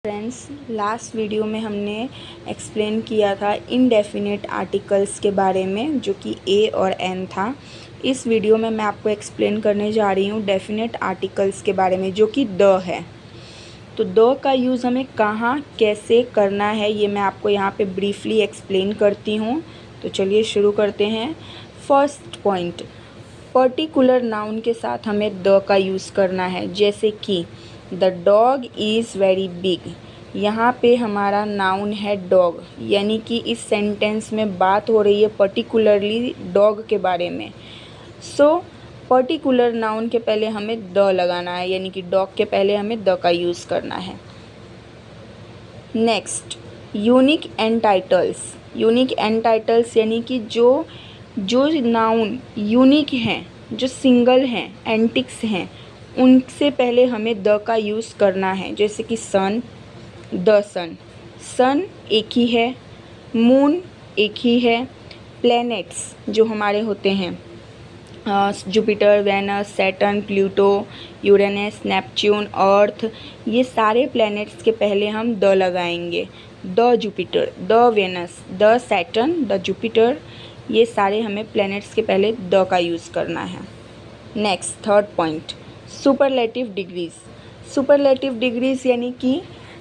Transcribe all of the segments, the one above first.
Friends, last video में हमने explain किया था इनडेफिनेट आर्टिकल्स के बारे में, जो कि ए और एन था। इस वीडियो में मैं आपको एक्सप्लेन करने जा रही हूँ डेफिनेट आर्टिकल्स के बारे में, जो कि द है। तो द का यूज़ हमें कहाँ कैसे करना है, ये मैं आपको यहाँ पे ब्रीफली एक्सप्लेन करती हूँ। तो चलिए शुरू करते हैं। फर्स्ट पॉइंट, पर्टिकुलर नाउन के साथ हमें द का यूज़ करना है। जैसे कि the dog is very big, यहाँ पे हमारा नाउन है डॉग, यानी कि इस सेंटेंस में बात हो रही है पर्टिकुलरली डॉग के बारे में। सो पर्टिकुलर नाउन के पहले हमें द लगाना है, यानी कि डॉग के पहले हमें द का यूज़ करना है। Next, unique and titles. Unique and titles यानी कि जो नाउन यूनिक हैं, जो सिंगल हैं, एंटिक्स हैं, उनसे पहले हमें द का यूज़ करना है। जैसे कि सन, द सन, सन एक ही है, मून एक ही है, प्लैनेट्स जो हमारे होते हैं Jupiter, Venus, Saturn, Pluto, Uranus, Neptune, Earth, ये सारे प्लैनेट्स के पहले हम द लगाएंगे। The Jupiter, the Venus, the Saturn, the Jupiter, ये सारे हमें प्लैनेट्स के पहले द का यूज़ करना है। Next, third point, superlative degrees. Superlative degrees यानी कि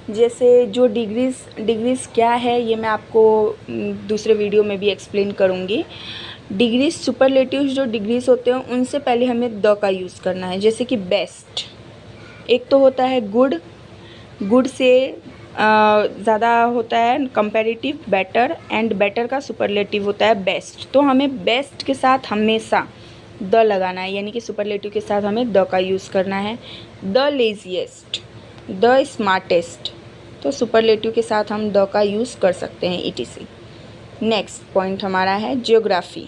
जैसे जो डिग्रीज़ क्या है, ये मैं आपको दूसरे वीडियो में भी एक्सप्लेन करूँगी। डिग्रीज़, सुपरलेटिव जो डिग्रीज़ होते हैं उनसे पहले हमें द का यूज़ करना है। जैसे कि बेस्ट, एक तो होता है गुड, गुड से ज़्यादा होता है कंपैरेटिव बेटर, एंड बेटर का सुपरलेटिव होता है बेस्ट। तो हमें बेस्ट के साथ हमेशा द लगाना है, यानी कि सुपरलेटिव के साथ हमें द का यूज़ करना है। द लेज़ीएस्ट, द स्मार्टेस्ट, तो सुपरलेटिव के साथ हम द का यूज़ कर सकते हैं etc। नेक्स्ट पॉइंट हमारा है जियोग्राफी।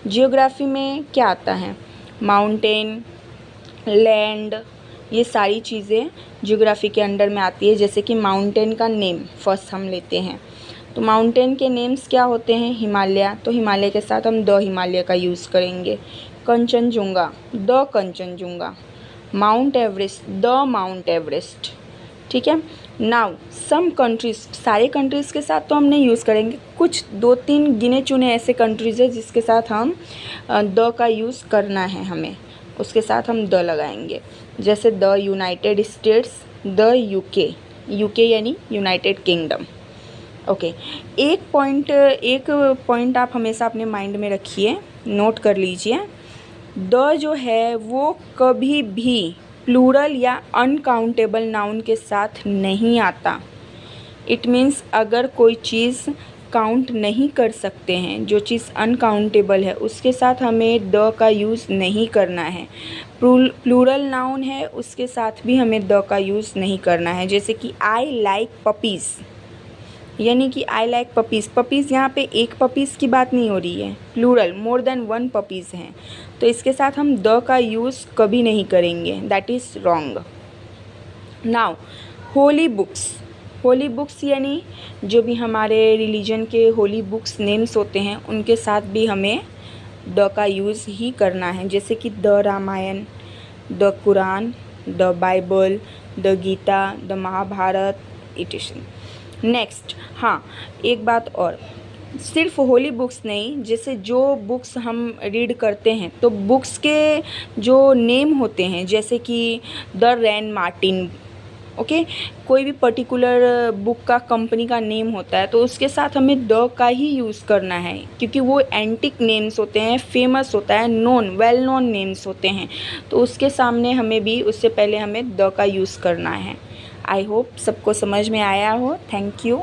जियोग्राफी में क्या आता है? माउंटेन, लैंड, ये सारी चीज़ें जियोग्राफी के अंडर में आती है। जैसे कि माउंटेन का नेम फर्स्ट हम लेते हैं, तो माउंटेन के नेम्स क्या होते हैं? हिमालय, तो हिमालय के साथ हम द हिमालय का यूज़ करेंगे। Kanchenjunga, the Kanchenjunga. Mount Everest, the mount Everest. ठीक है। नाउ सम कंट्रीज़, सारे कंट्रीज़ के साथ तो हम नहीं यूज़ करेंगे, कुछ 2-3 गिने चुने ऐसे कंट्रीज़ है जिसके साथ हम द का यूज़ करना है हमें, उसके साथ हम द लगाएंगे। जैसे the United states, the UK, UK यानी यूनाइटेड किंगडम। ओके, एक पॉइंट आप हमेशा अपने माइंड में रखिए, नोट कर लीजिए। द जो है वो कभी भी प्लूरल या अनकाउंटेबल नाउन के साथ नहीं आता। इट मीन्स अगर कोई चीज़ काउंट नहीं कर सकते हैं, जो चीज़ अनकाउंटेबल है, उसके साथ हमें द का यूज़ नहीं करना है। प्लूरल नाउन है, उसके साथ भी हमें द का यूज़ नहीं करना है। जैसे कि आई लाइक पपीज़, यानी कि आई लाइक पपीज़, पपीज़ यहाँ पे एक पपीज़ की बात नहीं हो रही है, प्लूरल, मोर देन 1 पपीज़ हैं, तो इसके साथ हम द का यूज़ कभी नहीं करेंगे, that is wrong. Now holy books, holy books यानी जो भी हमारे रिलीजन के होली बुक्स नेम्स होते हैं, उनके साथ भी हमें द का यूज़ ही करना है। जैसे कि the Ramayana, the Quran, the Bible, the Gita, the Mahabharata etc। Next, हाँ एक बात और, सिर्फ होली बुक्स नहीं, जैसे जो बुक्स हम रीड करते हैं तो बुक्स के जो नेम होते हैं, जैसे कि द रैन मार्टिन, ओके, कोई भी पर्टिकुलर बुक का कंपनी का नेम होता है, तो उसके साथ हमें द का ही यूज़ करना है, क्योंकि वो एंटिक नेम्स होते हैं, फेमस होता है, नोन, वेल नोन नेम्स होते हैं, तो उसके सामने हमें भी, उससे पहले हमें द का यूज़ करना है। आई होप सबको समझ में आया हो। Thank you.